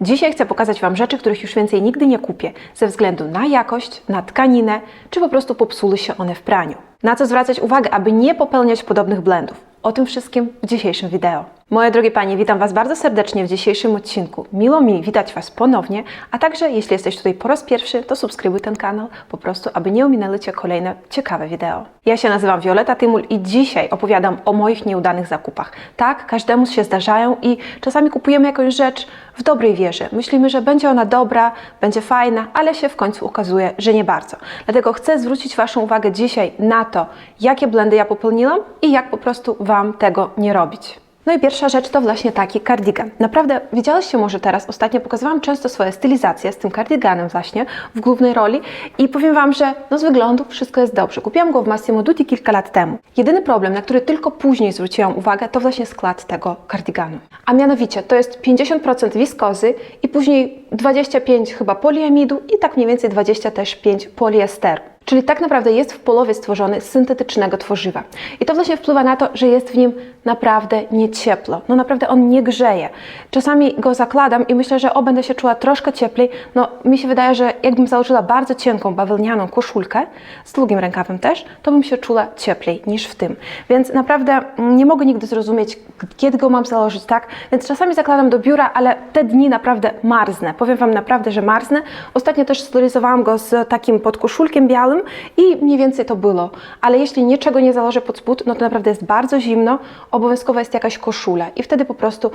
Dzisiaj chcę pokazać Wam rzeczy, których już więcej nigdy nie kupię, ze względu na jakość, na tkaninę, czy po prostu popsuły się one w praniu. Na co zwracać uwagę, aby nie popełniać podobnych błędów? O tym wszystkim w dzisiejszym wideo. Moje drogie Panie, witam Was bardzo serdecznie w dzisiejszym odcinku. Miło mi witać Was ponownie, a także jeśli jesteś tutaj po raz pierwszy, to subskrybuj ten kanał, po prostu, aby nie ominęły Cię kolejne ciekawe wideo. Ja się nazywam Violeta Tymul i dzisiaj opowiadam o moich nieudanych zakupach. Tak, każdemu się zdarzają i czasami kupujemy jakąś rzecz w dobrej wierze. Myślimy, że będzie ona dobra, będzie fajna, ale się w końcu okazuje, że nie bardzo. Dlatego chcę zwrócić Waszą uwagę dzisiaj na to, jakie błędy ja popełniłam i jak po prostu Wam tego nie robić. No i pierwsza rzecz to właśnie taki kardigan. Naprawdę, widziałyście może teraz, ostatnio pokazywałam często swoje stylizacje z tym kardiganem właśnie w głównej roli i powiem Wam, że z wyglądu wszystko jest dobrze. Kupiłam go w Massimo Dutti kilka lat temu. Jedyny problem, na który tylko później zwróciłam uwagę, to właśnie skład tego kardiganu. A mianowicie, to jest 50% wiskozy i później 25 chyba poliamidu i tak mniej więcej 20 też 5 poliesteru. Czyli tak naprawdę jest w połowie stworzony z syntetycznego tworzywa. I to właśnie wpływa na to, że jest w nim naprawdę nie ciepło. No naprawdę on nie grzeje. Czasami go zakładam i myślę, że będę się czuła troszkę cieplej. No mi się wydaje, że jakbym założyła bardzo cienką bawełnianą koszulkę, z długim rękawem też, to bym się czula cieplej niż w tym. Więc naprawdę nie mogę nigdy zrozumieć, kiedy go mam założyć, tak? Więc czasami zakładam do biura, ale te dni naprawdę marznę. Powiem Wam naprawdę, że marznę. Ostatnio też stylizowałam go z takim podkoszulkiem białym i mniej więcej to było. Ale jeśli niczego nie założę pod spód, no to naprawdę jest bardzo zimno, obowiązkowa jest jakaś koszula i wtedy po prostu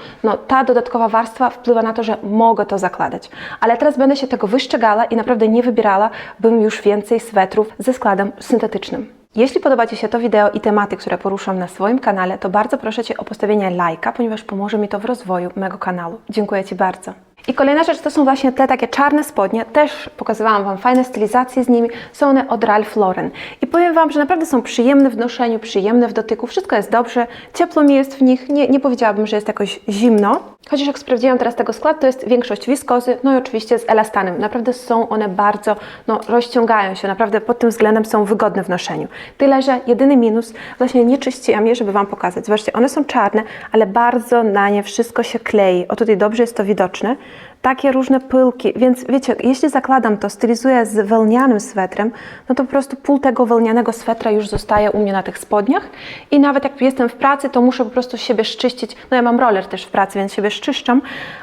ta dodatkowa warstwa wpływa na to, że mogę to zakładać. Ale teraz będę się tego wystrzegała i naprawdę nie wybierała bym już więcej swetrów ze składem syntetycznym. Jeśli podoba Ci się to wideo i tematy, które poruszam na swoim kanale, to bardzo proszę Cię o postawienie lajka, ponieważ pomoże mi to w rozwoju mego kanału. Dziękuję Ci bardzo. I kolejna rzecz to są właśnie te takie czarne spodnie, też pokazywałam Wam fajne stylizacje z nimi, są one od Ralph Lauren. I powiem Wam, że naprawdę są przyjemne w noszeniu, przyjemne w dotyku, wszystko jest dobrze, ciepło mi jest w nich, nie powiedziałabym, że jest jakoś zimno. Chociaż jak sprawdziłam teraz tego skład, to jest większość wiskozy, no i oczywiście z elastanem. Naprawdę są one bardzo, rozciągają się, naprawdę pod tym względem są wygodne w noszeniu. Tyle, że jedyny minus, właśnie nie czyściłam je, żeby Wam pokazać. Zobaczcie, one są czarne, ale bardzo na nie wszystko się klei. O tutaj dobrze jest to widoczne. Takie różne pyłki, więc wiecie, jeśli zakładam to, stylizuję z wełnianym swetrem, no to po prostu pół tego wełnianego swetra już zostaje u mnie na tych spodniach i nawet jak jestem w pracy, to muszę po prostu siebie szczyścić. No ja mam roller też w pracy, więc siebie szczyszczam,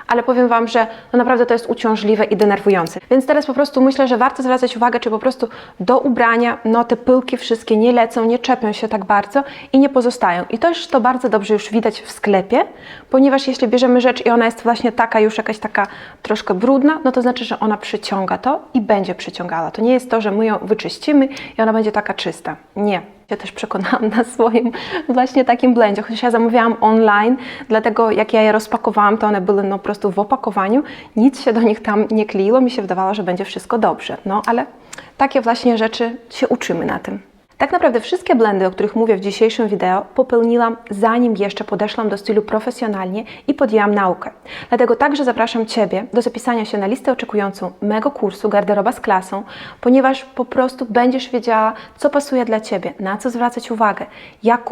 ale powiem Wam, że naprawdę to jest uciążliwe i denerwujące. Więc teraz po prostu myślę, że warto zwracać uwagę, czy po prostu do ubrania, te pyłki wszystkie nie lecą, nie czepią się tak bardzo i nie pozostają. I też to bardzo dobrze już widać w sklepie, ponieważ jeśli bierzemy rzecz i ona jest właśnie taka już jakaś taka troszkę brudna, no to znaczy, że ona przyciąga to i będzie przyciągała. To nie jest to, że my ją wyczyścimy i ona będzie taka czysta. Nie. Ja też przekonałam na swoim właśnie takim blendzie, chociaż ja zamawiałam online, dlatego jak ja je rozpakowałam, to one były po prostu w opakowaniu, nic się do nich tam nie kleiło, mi się wydawało, że będzie wszystko dobrze. No ale takie właśnie rzeczy się uczymy na tym. Tak naprawdę wszystkie błędy, o których mówię w dzisiejszym wideo, popełniłam zanim jeszcze podeszłam do stylu profesjonalnie i podjęłam naukę. Dlatego także zapraszam Ciebie do zapisania się na listę oczekującą mego kursu Garderoba z klasą, ponieważ po prostu będziesz wiedziała, co pasuje dla Ciebie, na co zwracać uwagę, jak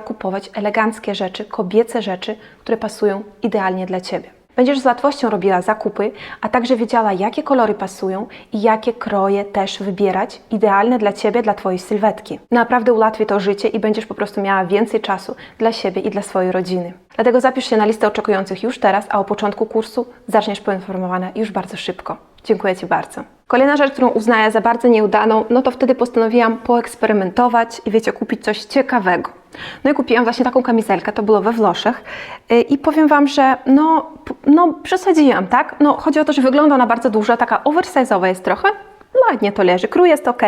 kupować eleganckie rzeczy, kobiece rzeczy, które pasują idealnie dla Ciebie. Będziesz z łatwością robiła zakupy, a także wiedziała, jakie kolory pasują i jakie kroje też wybierać, idealne dla Ciebie, dla Twojej sylwetki. Naprawdę ułatwi to życie i będziesz po prostu miała więcej czasu dla siebie i dla swojej rodziny. Dlatego zapisz się na listę oczekujących już teraz, a o początku kursu zaczniesz poinformowana już bardzo szybko. Dziękuję Ci bardzo. Kolejna rzecz, którą uznaję za bardzo nieudaną, no to wtedy postanowiłam poeksperymentować i wiecie, kupić coś ciekawego. No i kupiłam właśnie taką kamizelkę, to było we Włoszech i powiem Wam, że przesadziłam, tak? Chodzi o to, że wygląda ona bardzo duża, taka oversize'owa jest trochę, ładnie to leży, krój jest ok.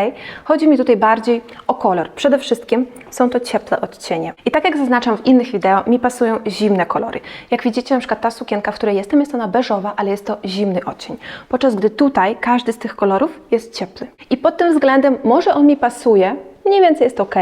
Chodzi mi tutaj bardziej o kolor. Przede wszystkim są to ciepłe odcienie. I tak jak zaznaczam w innych wideo, mi pasują zimne kolory. Jak widzicie, na przykład ta sukienka, w której jestem, jest ona beżowa, ale jest to zimny odcień. Podczas gdy tutaj każdy z tych kolorów jest ciepły. I pod tym względem może on mi pasuje, mniej więcej jest ok.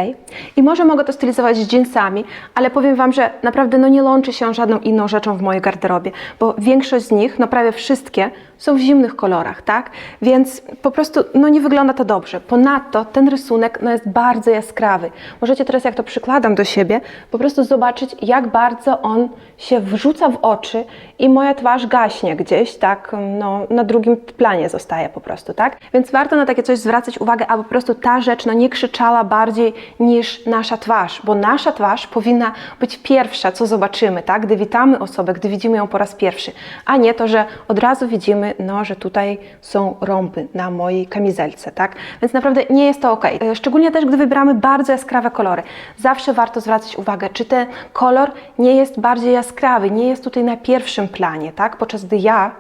I może mogę to stylizować z dżinsami, ale powiem Wam, że naprawdę nie łączy się żadną inną rzeczą w mojej garderobie, bo większość z nich, prawie wszystkie, są w zimnych kolorach, tak? Więc po prostu no nie wygląda to dobrze. Ponadto ten rysunek no jest bardzo jaskrawy. Możecie teraz, jak to przykładam do siebie, po prostu zobaczyć, jak bardzo on się wrzuca w oczy i moja twarz gaśnie gdzieś, tak? No, na drugim planie zostaje po prostu, tak? Więc warto na takie coś zwracać uwagę, aby po prostu ta rzecz no nie krzyczała bardziej niż nasza twarz, bo nasza twarz powinna być pierwsza, co zobaczymy, tak? Gdy witamy osobę, gdy widzimy ją po raz pierwszy, a nie to, że od razu widzimy, no, że tutaj są rąby na mojej kamizelce, tak? Więc naprawdę nie jest to ok. Szczególnie też, gdy wybieramy bardzo jaskrawe kolory. Zawsze warto zwracać uwagę, czy ten kolor nie jest bardziej jaskrawy, nie jest tutaj na pierwszym planie, tak? Podczas gdy ja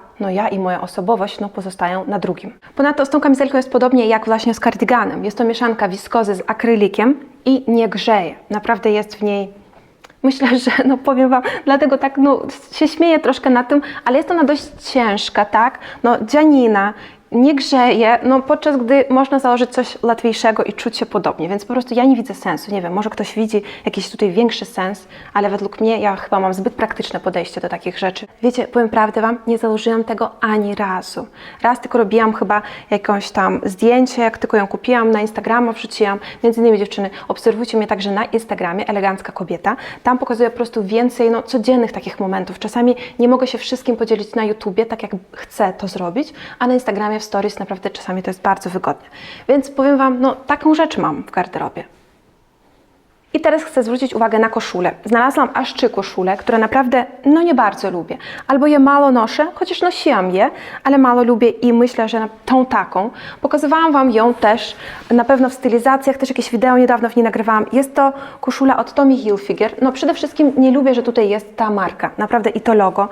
i moja osobowość pozostają na drugim. Ponadto z tą kamizelką jest podobnie jak właśnie z kardyganem. Jest to mieszanka wiskozy z akrylikiem i nie grzeje. Naprawdę jest w niej, myślę, że powiem Wam, dlatego tak się śmieję troszkę na tym, ale jest ona dość ciężka, tak? Dzianina, nie grzeje, podczas gdy można założyć coś łatwiejszego i czuć się podobnie, więc po prostu ja nie widzę sensu. Nie wiem, może ktoś widzi jakiś tutaj większy sens, ale według mnie ja chyba mam zbyt praktyczne podejście do takich rzeczy. Wiecie, powiem prawdę Wam, nie założyłam tego ani razu. Raz tylko robiłam chyba jakieś tam zdjęcie, jak tylko ją kupiłam, na Instagrama wrzuciłam. Między innymi dziewczyny, obserwujcie mnie także na Instagramie, elegancka kobieta. Tam pokazuję po prostu więcej codziennych takich momentów. Czasami nie mogę się wszystkim podzielić na YouTubie, tak jak chcę to zrobić, a na Instagramie w stories naprawdę czasami to jest bardzo wygodne. Więc powiem Wam, taką rzecz mam w garderobie. I teraz chcę zwrócić uwagę na koszulę. Znalazłam aż 3 koszule, które naprawdę nie bardzo lubię. Albo je mało noszę, chociaż nosiłam je, ale mało lubię i myślę, że tą taką. Pokazywałam Wam ją też na pewno w stylizacjach, też jakieś wideo niedawno w niej nagrywałam. Jest to koszula od Tommy Hilfiger. Przede wszystkim nie lubię, że tutaj jest ta marka, naprawdę i to logo.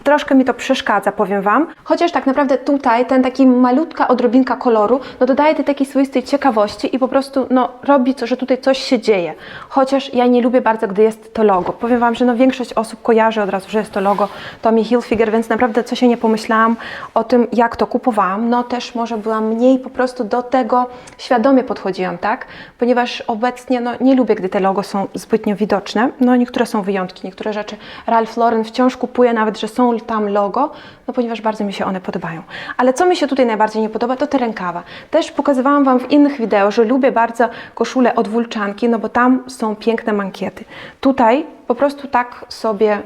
Troszkę mi to przeszkadza, powiem Wam. Chociaż tak naprawdę tutaj ten taki malutka odrobinka koloru, dodaje tej takiej swoistej ciekawości i po prostu robi to, że tutaj coś się dzieje. Chociaż ja nie lubię bardzo, gdy jest to logo. Powiem Wam, że większość osób kojarzy od razu, że jest to logo Tommy Hilfiger, więc naprawdę co się nie pomyślałam o tym, jak to kupowałam. Też może byłam mniej po prostu do tego świadomie podchodziłam, tak? Ponieważ obecnie nie lubię, gdy te logo są zbytnio widoczne. Niektóre są wyjątki, niektóre rzeczy Ralph Lauren wciąż kupuję, nawet, że są tam logo, ponieważ bardzo mi się one podobają. Ale co mi się tutaj najbardziej nie podoba, to te rękawa. Też pokazywałam Wam w innych wideo, że lubię bardzo koszulę od Wulczanki, bo tam są piękne mankiety. Tutaj po prostu tak sobie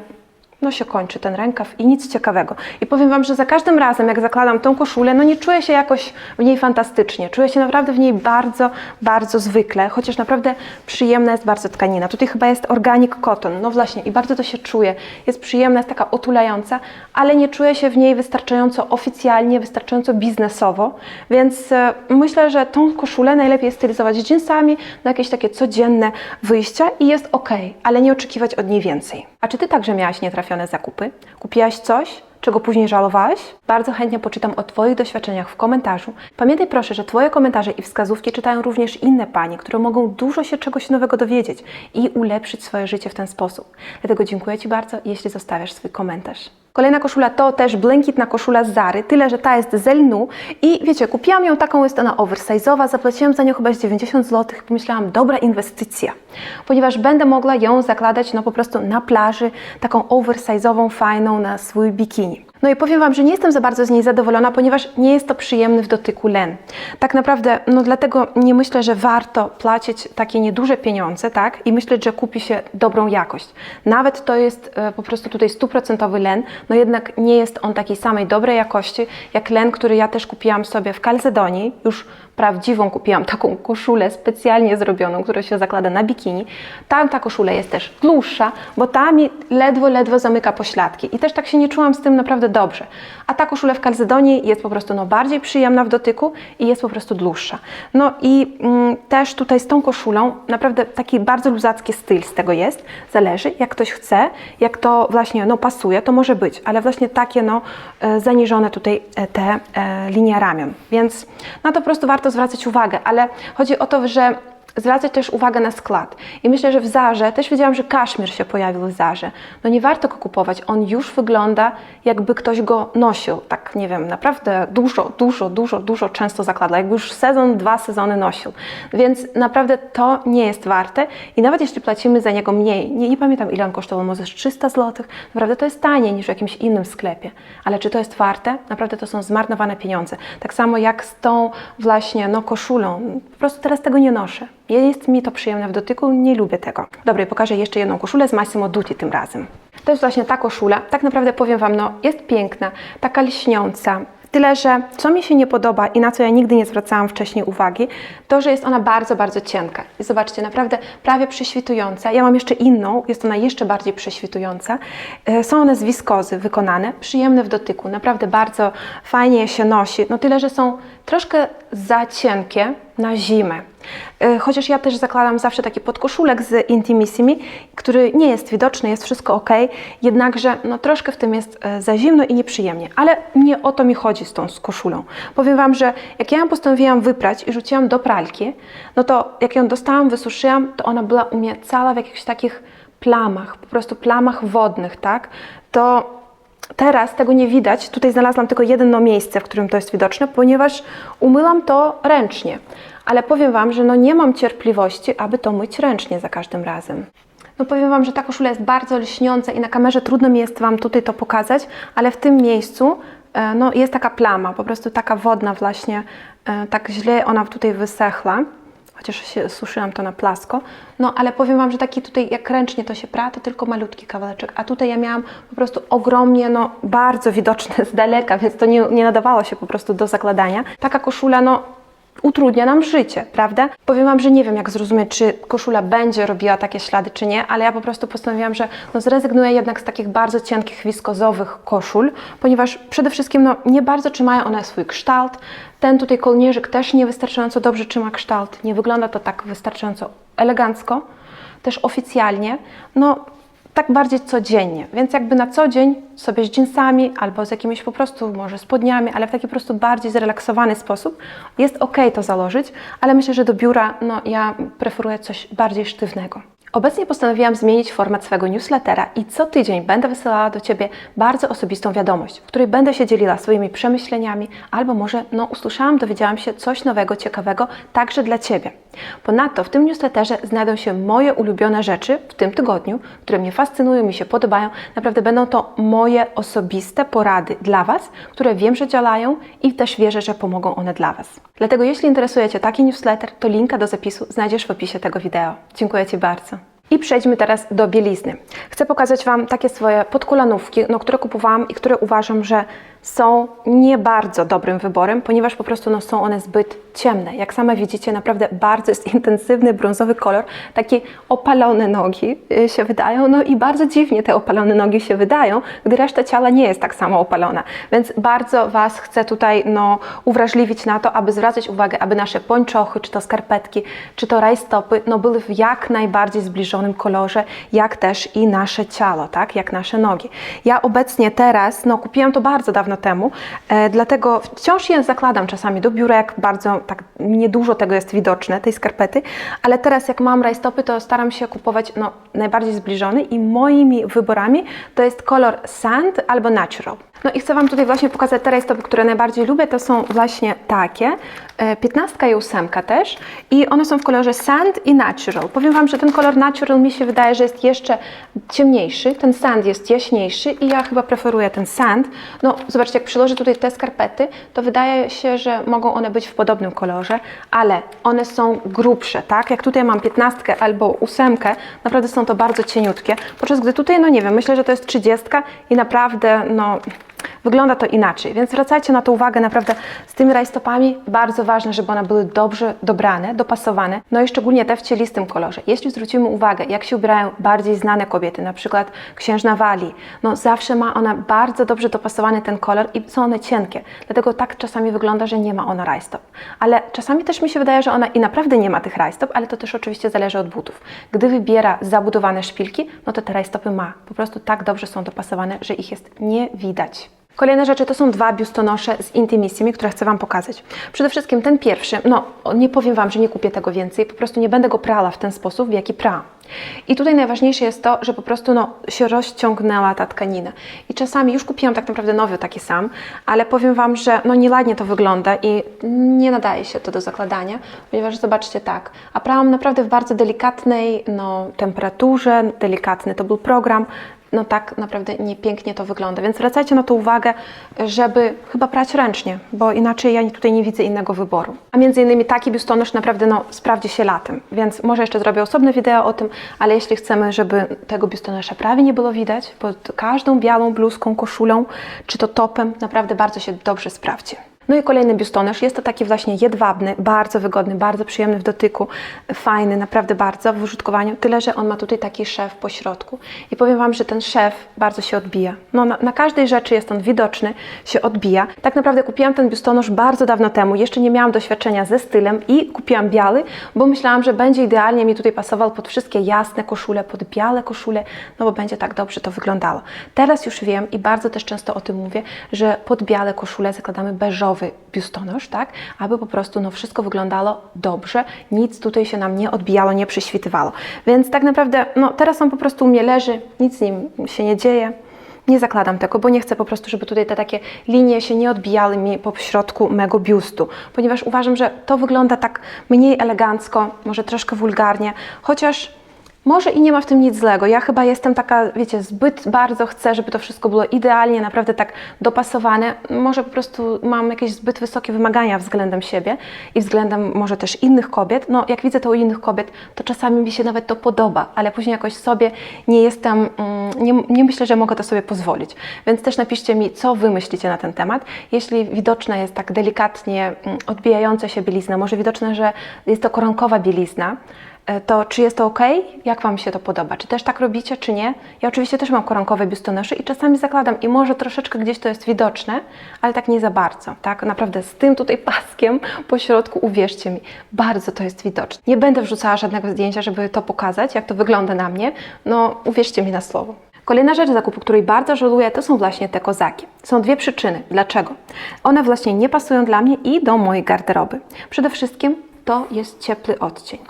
się kończy ten rękaw i nic ciekawego. I powiem Wam, że za każdym razem, jak zakładam tą koszulę, nie czuję się jakoś w niej fantastycznie. Czuję się naprawdę w niej bardzo, bardzo zwykle, chociaż naprawdę przyjemna jest bardzo tkanina. Tutaj chyba jest organic cotton, właśnie i bardzo to się czuje. Jest przyjemna, jest taka otulająca, ale nie czuję się w niej wystarczająco oficjalnie, wystarczająco biznesowo, więc myślę, że tą koszulę najlepiej stylizować z dżinsami na jakieś takie codzienne wyjścia i jest ok, ale nie oczekiwać od niej więcej. A czy Ty także miałaś nietrafione zakupy? Kupiłaś coś, czego później żałowałaś? Bardzo chętnie poczytam o Twoich doświadczeniach w komentarzu. Pamiętaj proszę, że Twoje komentarze i wskazówki czytają również inne panie, które mogą dużo się czegoś nowego dowiedzieć i ulepszyć swoje życie w ten sposób. Dlatego dziękuję Ci bardzo, jeśli zostawiasz swój komentarz. Kolejna koszula to też błękitna koszula z Zary, tyle, że ta jest z lnu i wiecie, kupiłam ją taką, jest ona oversize'owa, zapłaciłam za nią chyba 90 zł, pomyślałam, dobra inwestycja, ponieważ będę mogła ją zakładać po prostu na plaży, taką oversize'ową, fajną na swój bikini. I powiem Wam, że nie jestem za bardzo z niej zadowolona, ponieważ nie jest to przyjemny w dotyku len. Tak naprawdę, dlatego nie myślę, że warto płacić takie nieduże pieniądze, tak? I myśleć, że kupi się dobrą jakość. Nawet to jest po prostu tutaj 100% len, jednak nie jest on takiej samej dobrej jakości, jak len, który ja też kupiłam sobie w Calzedonii, już prawdziwą kupiłam taką koszulę specjalnie zrobioną, która się zakłada na bikini. Tam ta koszula jest też dłuższa, bo ta mi ledwo zamyka pośladki i też tak się nie czułam z tym naprawdę dobrze. A ta koszula w Calzedonii jest po prostu bardziej przyjemna w dotyku i jest po prostu dłuższa. Też tutaj z tą koszulą naprawdę taki bardzo luzacki styl z tego jest. Zależy, jak ktoś chce, jak to właśnie pasuje, to może być, ale właśnie takie zaniżone tutaj te linie ramion. Więc na to po prostu warto zwracać uwagę, ale chodzi o to, że zwracać też uwagę na skład. I myślę, że w Zarze, też wiedziałam, że kaszmir się pojawił w Zarze. No nie warto go kupować, on już wygląda, jakby ktoś go nosił. Tak, nie wiem, naprawdę dużo często zakładał, jakby już sezon, 2 sezony nosił. Więc naprawdę to nie jest warte i nawet jeśli płacimy za niego mniej, nie pamiętam ile on kosztował, może 300 zł, naprawdę to jest taniej niż w jakimś innym sklepie. Ale czy to jest warte? Naprawdę to są zmarnowane pieniądze. Tak samo jak z tą właśnie koszulą. Po prostu teraz tego nie noszę. Jest mi to przyjemne w dotyku, nie lubię tego. Dobra, pokażę jeszcze jedną koszulę z Massimo Dutti tym razem. To jest właśnie ta koszula. Tak naprawdę powiem Wam, jest piękna, taka lśniąca. Tyle, że co mi się nie podoba i na co ja nigdy nie zwracałam wcześniej uwagi, to, że jest ona bardzo cienka. I zobaczcie, naprawdę prawie prześwitująca. Ja mam jeszcze inną, jest ona jeszcze bardziej prześwitująca. Są one z wiskozy wykonane, przyjemne w dotyku, naprawdę bardzo fajnie je się nosi. No tyle, że są troszkę za cienkie na zimę. Chociaż ja też zakładam zawsze taki podkoszulek z Intimissimi, który nie jest widoczny, jest wszystko ok, jednakże troszkę w tym jest za zimno i nieprzyjemnie. Ale nie o to mi chodzi z tą koszulą. Powiem Wam, że jak ja ją postanowiłam wyprać i rzuciłam do pralki, no to jak ją dostałam, wysuszyłam, to ona była u mnie cała w jakichś takich plamach, po prostu plamach wodnych, tak? To teraz tego nie widać, tutaj znalazłam tylko jedno miejsce, w którym to jest widoczne, ponieważ umyłam to ręcznie. Ale powiem Wam, że nie mam cierpliwości, aby to myć ręcznie za każdym razem. Powiem Wam, że ta koszula jest bardzo lśniąca i na kamerze trudno mi jest Wam tutaj to pokazać, ale w tym miejscu jest taka plama, po prostu taka wodna właśnie, tak źle ona tutaj wysechła. Chociaż się suszyłam to na plasko, ale powiem Wam, że taki tutaj, jak ręcznie to się pra, to tylko malutki kawałeczek, a tutaj ja miałam po prostu ogromnie, bardzo widoczne z daleka, więc to nie nadawało się po prostu do zakładania. Taka koszula, utrudnia nam życie, prawda? Powiem Wam, że nie wiem jak zrozumieć, czy koszula będzie robiła takie ślady, czy nie, ale ja po prostu postanowiłam, że zrezygnuję jednak z takich bardzo cienkich, wiskozowych koszul, ponieważ przede wszystkim nie bardzo trzymają one swój kształt. Ten tutaj kołnierzyk też niewystarczająco dobrze trzyma kształt, nie wygląda to tak wystarczająco elegancko, też oficjalnie, tak bardziej codziennie, więc jakby na co dzień sobie z dżinsami albo z jakimiś po prostu może spodniami, ale w taki po prostu bardziej zrelaksowany sposób jest ok to założyć, ale myślę, że do biura ja preferuję coś bardziej sztywnego. Obecnie postanowiłam zmienić format swojego newslettera i co tydzień będę wysyłała do Ciebie bardzo osobistą wiadomość, w której będę się dzieliła swoimi przemyśleniami albo może usłyszałam, dowiedziałam się coś nowego, ciekawego także dla Ciebie. Ponadto w tym newsletterze znajdą się moje ulubione rzeczy w tym tygodniu, które mnie fascynują, mi się podobają. Naprawdę będą to moje osobiste porady dla Was, które wiem, że działają i też wierzę, że pomogą one dla Was. Dlatego jeśli interesuje Cię taki newsletter, to linka do zapisu znajdziesz w opisie tego wideo. Dziękuję Ci bardzo. I przejdźmy teraz do bielizny. Chcę pokazać Wam takie swoje podkolanówki, które kupowałam i które uważam, że są nie bardzo dobrym wyborem, ponieważ po prostu są one zbyt ciemne. Jak same widzicie, naprawdę bardzo jest intensywny brązowy kolor, takie opalone nogi się wydają, i bardzo dziwnie te opalone nogi się wydają, gdy reszta ciała nie jest tak samo opalona. Więc bardzo Was chcę tutaj uwrażliwić na to, aby zwracać uwagę, aby nasze pończochy, czy to skarpetki, czy to rajstopy, były w jak najbardziej zbliżonym kolorze, jak też i nasze ciało, tak, jak nasze nogi. Ja obecnie teraz, kupiłam to bardzo dawno temu, dlatego wciąż je zakładam czasami do biura, jak bardzo, tak niedużo tego jest widoczne, tej skarpety, ale teraz jak mam rajstopy, to staram się kupować najbardziej zbliżony i moimi wyborami to jest kolor Sand albo Natural. I chcę Wam tutaj właśnie pokazać te rajstopy, które najbardziej lubię, to są właśnie takie, 15 i 8 też i one są w kolorze Sand i Natural. Powiem Wam, że ten kolor Natural mi się wydaje, że jest jeszcze ciemniejszy, ten Sand jest jaśniejszy i ja chyba preferuję ten Sand. Zobaczcie, jak przyłożę tutaj te skarpety, to wydaje się, że mogą one być w podobnym kolorze, ale one są grubsze, tak? Jak tutaj mam 15 albo 8, naprawdę są to bardzo cieniutkie, podczas gdy tutaj, nie wiem, myślę, że to jest 30 i naprawdę, wygląda to inaczej, więc zwracajcie na to uwagę, naprawdę z tymi rajstopami bardzo ważne, żeby one były dobrze dobrane, dopasowane, i szczególnie te w cielistym kolorze. Jeśli zwrócimy uwagę, jak się ubierają bardziej znane kobiety, na przykład księżna Walii, zawsze ma ona bardzo dobrze dopasowany ten kolor i są one cienkie, dlatego tak czasami wygląda, że nie ma ona rajstop. Ale czasami też mi się wydaje, że ona i naprawdę nie ma tych rajstop, ale to też oczywiście zależy od butów. Gdy wybiera zabudowane szpilki, to te rajstopy ma. Po prostu tak dobrze są dopasowane, że ich jest nie widać. Kolejne rzeczy to są dwa biustonosze z Intimissimi, które chcę Wam pokazać. Przede wszystkim ten pierwszy, no nie powiem Wam, że nie kupię tego więcej, po prostu nie będę go prała w ten sposób, w jaki prałam. I tutaj najważniejsze jest to, że po prostu się rozciągnęła ta tkanina. I czasami już kupiłam tak naprawdę nowy taki sam, ale powiem Wam, że nieładnie to wygląda i nie nadaje się to do zakładania, ponieważ zobaczcie tak, a prałam naprawdę w bardzo delikatnej temperaturze, delikatny to był program, tak naprawdę niepięknie to wygląda, więc zwracajcie na to uwagę, żeby chyba prać ręcznie, bo inaczej ja tutaj nie widzę innego wyboru. A między innymi taki biustonosz naprawdę sprawdzi się latem, więc może jeszcze zrobię osobne wideo o tym, ale jeśli chcemy, żeby tego biustonosza prawie nie było widać, pod każdą białą bluzką, koszulą, czy to topem, naprawdę bardzo się dobrze sprawdzi. No i kolejny biustonosz, jest to taki właśnie jedwabny, bardzo wygodny, bardzo przyjemny w dotyku, fajny, naprawdę bardzo w użytkowaniu, tyle, że on ma tutaj taki szef po środku i powiem Wam, że ten szef bardzo się odbija. Na każdej rzeczy jest on widoczny, się odbija. Tak naprawdę kupiłam ten biustonosz bardzo dawno temu, jeszcze nie miałam doświadczenia ze stylem i kupiłam biały, bo myślałam, że będzie idealnie mi tutaj pasował pod wszystkie jasne koszule, pod białe koszule, bo będzie tak dobrze to wyglądało. Teraz już wiem i bardzo też często o tym mówię, że pod białe koszule zakładamy beżowy biustonosz, tak, aby po prostu wszystko wyglądało dobrze, nic tutaj się nam nie odbijało, nie przyświtywało. Więc tak naprawdę teraz on po prostu u mnie leży, nic z nim się nie dzieje. Nie zakładam tego, bo nie chcę po prostu, żeby tutaj te takie linie się nie odbijały mi po środku mego biustu, ponieważ uważam, że to wygląda tak mniej elegancko, może troszkę wulgarnie, chociaż może i nie ma w tym nic złego. Ja chyba jestem taka, wiecie, zbyt bardzo chcę, żeby to wszystko było idealnie, naprawdę tak dopasowane. Może po prostu mam jakieś zbyt wysokie wymagania względem siebie i względem może też innych kobiet. Jak widzę to u innych kobiet, to czasami mi się nawet to podoba, ale później jakoś sobie nie jestem, nie myślę, że mogę to sobie pozwolić. Więc też napiszcie mi, co Wy myślicie na ten temat. Jeśli widoczna jest tak delikatnie odbijająca się bielizna, może widoczne, że jest to koronkowa bielizna, to czy jest to ok? Jak Wam się to podoba? Czy też tak robicie, czy nie? Ja oczywiście też mam koronkowe biustonosze i czasami zakładam i może troszeczkę gdzieś to jest widoczne, ale tak nie za bardzo, tak? Naprawdę z tym tutaj paskiem po środku, uwierzcie mi, bardzo to jest widoczne. Nie będę wrzucała żadnego zdjęcia, żeby to pokazać, jak to wygląda na mnie, uwierzcie mi na słowo. Kolejna rzecz zakupu, której bardzo żałuję, to są właśnie te kozaki. Są dwie przyczyny. Dlaczego? One właśnie nie pasują dla mnie i do mojej garderoby. Przede wszystkim to jest ciepły odcień.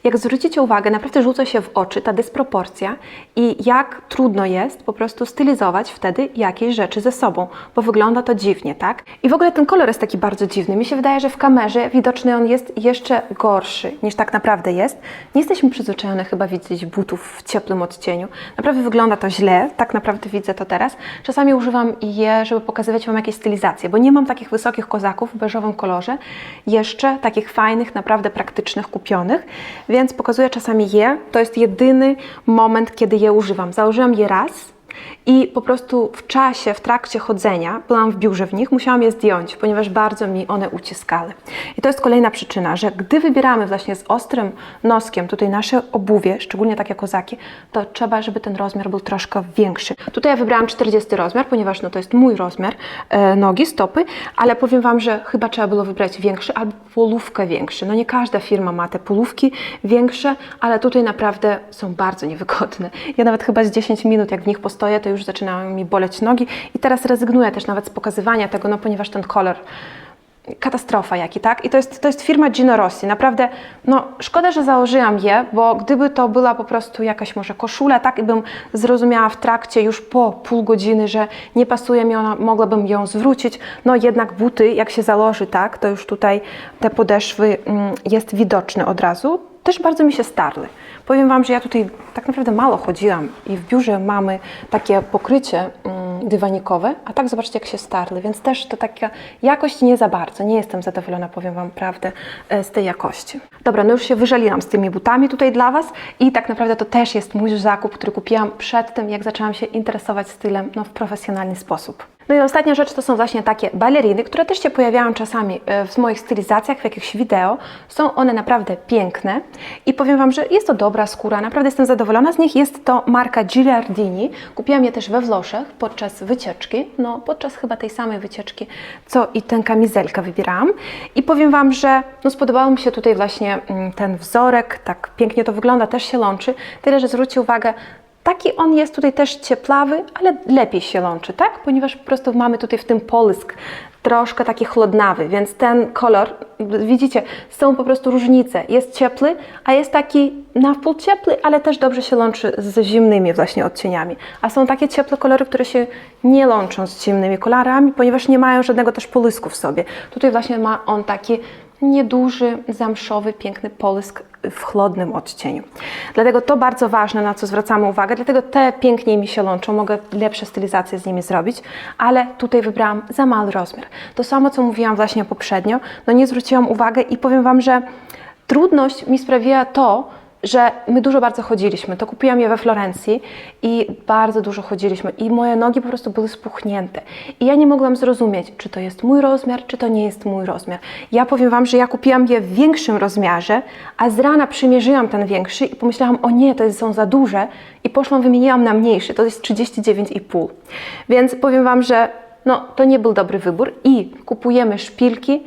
Jak zwrócicie uwagę, naprawdę rzuca się w oczy ta dysproporcja i jak trudno jest po prostu stylizować wtedy jakieś rzeczy ze sobą, bo wygląda to dziwnie, tak? I w ogóle ten kolor jest taki bardzo dziwny. Mi się wydaje, że w kamerze widoczny on jest jeszcze gorszy niż tak naprawdę jest. Nie jesteśmy przyzwyczajone chyba widzieć butów w ciepłym odcieniu. Naprawdę wygląda to źle, tak naprawdę widzę to teraz. Czasami używam je, żeby pokazywać Wam jakieś stylizacje, bo nie mam takich wysokich kozaków w beżowym kolorze, jeszcze takich fajnych, naprawdę praktycznych, kupionych. Więc pokazuję czasami je. To jest jedyny moment, kiedy je używam. Założyłam je raz i po prostu w trakcie chodzenia, byłam w biurze w nich, musiałam je zdjąć, ponieważ bardzo mi one uciskały. I to jest kolejna przyczyna, że gdy wybieramy właśnie z ostrym noskiem tutaj nasze obuwie, szczególnie takie kozaki, to trzeba, żeby ten rozmiar był troszkę większy. Tutaj ja wybrałam 40 rozmiar, ponieważ to jest mój rozmiar nogi, stopy, ale powiem Wam, że chyba trzeba było wybrać większy albo polówkę większy. Nie każda firma ma te polówki większe, ale tutaj naprawdę są bardzo niewygodne. Ja nawet chyba z 10 minut, jak w nich postoję, to już zaczynają mi boleć nogi i teraz rezygnuję też nawet z pokazywania tego, ponieważ ten kolor, katastrofa jaki, tak? I to jest firma Gino Rossi. Naprawdę, szkoda, że założyłam je, bo gdyby to była po prostu jakaś może koszula, tak? I bym zrozumiała w trakcie już po pół godziny, że nie pasuje mi ona, mogłabym ją zwrócić. Jednak buty, jak się założy, tak? To już tutaj te podeszwy jest widoczne od razu. Też bardzo mi się starły. Powiem Wam, że ja tutaj tak naprawdę mało chodziłam i w biurze mamy takie pokrycie dywanikowe, a tak zobaczcie, jak się starły, więc też to taka jakość nie za bardzo. Nie jestem zadowolona, powiem Wam prawdę, z tej jakości. Dobra, już się wyżaliłam z tymi butami tutaj dla Was i tak naprawdę to też jest mój zakup, który kupiłam przed tym, jak zaczęłam się interesować stylem w profesjonalny sposób. I ostatnia rzecz to są właśnie takie baleriny, które też się pojawiają czasami w moich stylizacjach, w jakichś wideo. Są one naprawdę piękne i powiem Wam, że jest to dobra skóra, naprawdę jestem zadowolona z nich. Jest to marka Gilardini. Kupiłam je też we Włoszech podczas wycieczki, podczas chyba tej samej wycieczki, co i tę kamizelkę wybierałam. I powiem Wam, że spodobało mi się tutaj właśnie ten wzorek, tak pięknie to wygląda, też się łączy. Tyle, że zwróćcie uwagę, Taki on jest tutaj też cieplawy, ale lepiej się łączy, tak? Ponieważ po prostu mamy tutaj w tym połysk troszkę taki chłodnawy, więc ten kolor, widzicie, są po prostu różnice. Jest ciepły, a jest taki na wpół ciepły, ale też dobrze się łączy z zimnymi właśnie odcieniami. A są takie ciepłe kolory, które się nie łączą z zimnymi kolorami, ponieważ nie mają żadnego też połysku w sobie. Tutaj właśnie ma on taki nieduży, zamszowy, piękny połysk w chłodnym odcieniu. Dlatego to bardzo ważne, na co zwracamy uwagę, dlatego te piękniej mi się łączą, mogę lepsze stylizacje z nimi zrobić, ale tutaj wybrałam za mały rozmiar. To samo, co mówiłam właśnie poprzednio, no nie zwróciłam uwagi i powiem Wam, że trudność mi sprawiła to, że my dużo bardzo chodziliśmy. To kupiłam je we Florencji i bardzo dużo chodziliśmy i moje nogi po prostu były spuchnięte. I ja nie mogłam zrozumieć, czy to jest mój rozmiar, czy to nie jest mój rozmiar. Ja powiem Wam, że ja kupiłam je w większym rozmiarze, a z rana przymierzyłam ten większy i pomyślałam, o nie, to są za duże i poszłam, wymieniłam na mniejszy, to jest 39,5. Więc powiem Wam, że no, to nie był dobry wybór i kupujemy szpilki,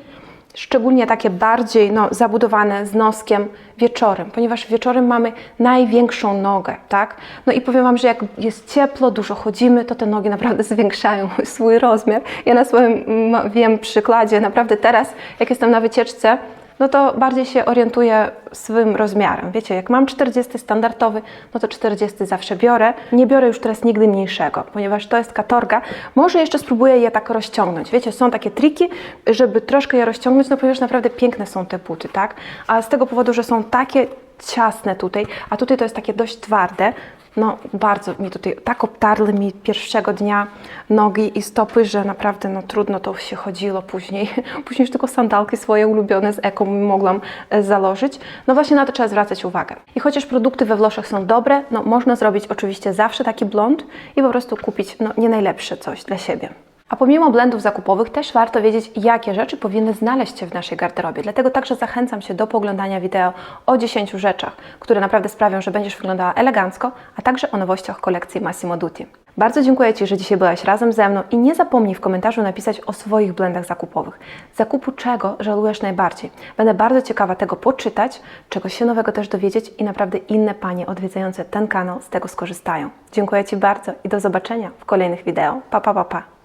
szczególnie takie bardziej zabudowane z noskiem wieczorem, ponieważ wieczorem mamy największą nogę, tak? No i powiem Wam, że jak jest cieplo, dużo chodzimy, to te nogi naprawdę zwiększają swój rozmiar. Ja na swoim wiem przykładzie, naprawdę teraz, jak jestem na wycieczce, no to bardziej się orientuję swym rozmiarem. Wiecie, jak mam 40 standardowy, no to 40 zawsze biorę. Nie biorę już teraz nigdy mniejszego, ponieważ to jest katorga. Może jeszcze spróbuję je tak rozciągnąć. Wiecie, są takie triki, żeby troszkę je rozciągnąć, no ponieważ naprawdę piękne są te buty, tak? A z tego powodu, że są takie ciasne tutaj, a tutaj to jest takie dość twarde, no bardzo mi tutaj tak obtarły mi pierwszego dnia nogi i stopy, że naprawdę no trudno to się chodziło później. Później już tylko sandałki swoje ulubione z Eko mogłam założyć. No właśnie na to trzeba zwracać uwagę. I chociaż produkty we Włoszech są dobre, no można zrobić oczywiście zawsze taki blond i po prostu kupić no nie najlepsze coś dla siebie. A pomimo blendów zakupowych też warto wiedzieć, jakie rzeczy powinny znaleźć się w naszej garderobie. Dlatego także zachęcam Cię do poglądania wideo o 10 rzeczach, które naprawdę sprawią, że będziesz wyglądała elegancko, a także o nowościach kolekcji Massimo Dutti. Bardzo dziękuję Ci, że dzisiaj byłaś razem ze mną i nie zapomnij w komentarzu napisać o swoich blendach zakupowych. Zakupu czego żałujesz najbardziej? Będę bardzo ciekawa tego poczytać, czegoś się nowego też dowiedzieć i naprawdę inne panie odwiedzające ten kanał z tego skorzystają. Dziękuję Ci bardzo i do zobaczenia w kolejnych wideo. Pa, pa, pa, pa.